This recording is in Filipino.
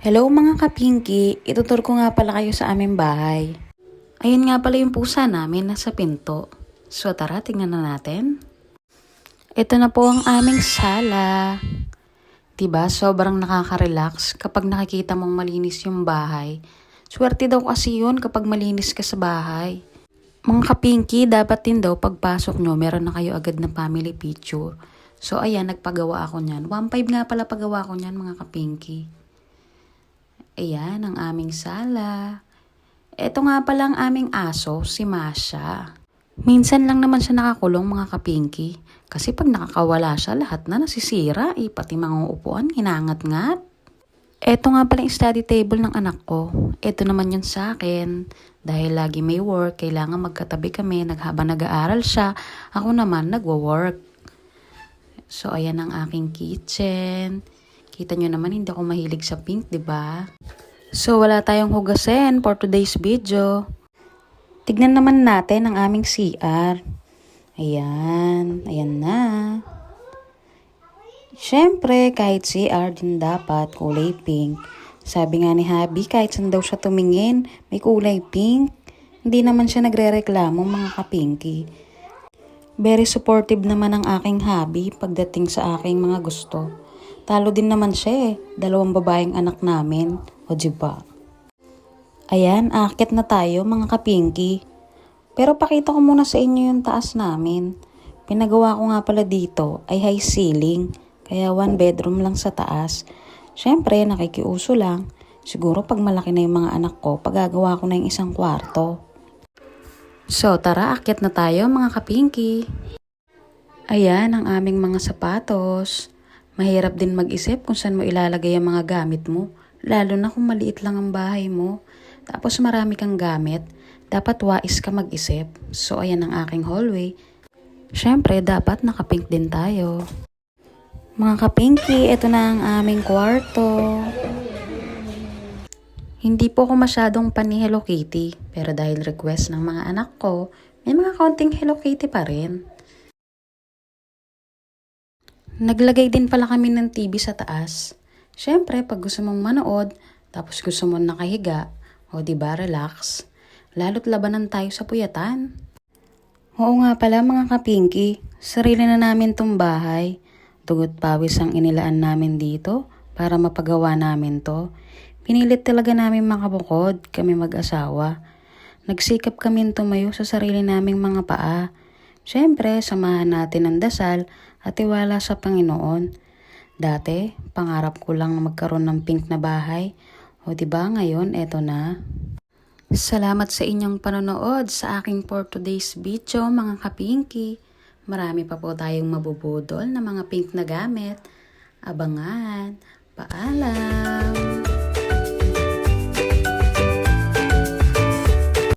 Hello mga kapinki, itutur ko nga pala kayo sa aming bahay. Ayun nga pala yung pusa namin nasa pinto. So tara, tingnan na natin. Ito na po ang aming sala. Diba, sobrang nakaka-relax kapag nakikita mong malinis yung bahay. Swerte daw kasi yun kapag malinis ka sa bahay. Mga kapinki, dapat din daw pagpasok nyo, meron na kayo agad na family picture. So ayan, nagpagawa ako nyan. 1.5 nga pala pagawa ko nyan mga kapinki. Ayan, ang aming sala. Ito nga pala ang aming aso, si Masha. Minsan lang naman siya nakakulong mga kapinki. Kasi pag nakakawala siya, lahat na nasisira. Pati mga upuan, hinangat-ngat. Ito nga pala yung study table ng anak ko. Ito naman yun sa akin. Dahil lagi may work, kailangan magkatabi kami. Habang nag-aaral siya, ako naman nagwo-work. So, ayan ang aking kitchen. Kita nyo naman, hindi ako mahilig sa pink, di ba? So, wala tayong hugasin for today's video. Tignan naman natin ang aming CR. Ayan, ayan na. Siyempre, kahit CR din dapat kulay pink. Sabi nga ni Habi, kahit saan daw siya tumingin, may kulay pink. Hindi naman siya nagre-reklamo mga kapinky. Very supportive naman ang aking hubby pagdating sa aking mga gusto. Talo din naman siya 2 babaeng anak namin. O diba? Ayan, aakyat na tayo mga kapinky. Pero pakita ko muna sa inyo yung taas namin. Pinagawa ko nga pala dito ay high ceiling. Kaya 1 bedroom lang sa taas. Siyempre, nakikiuso lang. Siguro pag malaki na yung mga anak ko, paggagawa ko na yung 1 kwarto. So tara, aakyat na tayo mga kapinky. Ayan ang aming mga sapatos. Mahirap din mag-isip kung saan mo ilalagay ang mga gamit mo, lalo na kung maliit lang ang bahay mo. Tapos marami kang gamit, dapat wais ka mag-isip. So ayan ang aking hallway. Siyempre, dapat nakapink din tayo. Mga kapinky, ito na ang aming kwarto. Hindi po ako masyadong pani Hello Kitty, pero dahil request ng mga anak ko, may mga kaunting Hello Kitty pa rin. Naglagay din pala kami ng TV sa taas. Siyempre, pag gusto mong manood, tapos gusto mong nakahiga, o diba relax, lalo't labanan tayo sa puyatan. Oo nga pala mga kapinky, sarili na namin tong bahay. Dugot pawis ang inilaan namin dito para mapagawa namin to. Pinilit talaga namin makabukod, kami mag-asawa. Nagsikap kami tumayo sa sarili naming mga paa. Siyempre, samahan natin ang dasal at tiwala sa Panginoon. Dati, pangarap ko lang na magkaroon ng pink na bahay. O diba ngayon, eto na. Salamat sa inyong panonood sa aking for today's video mga kapinky. Marami pa po tayong mabubudol na mga pink na gamit. Abangan. Paalam!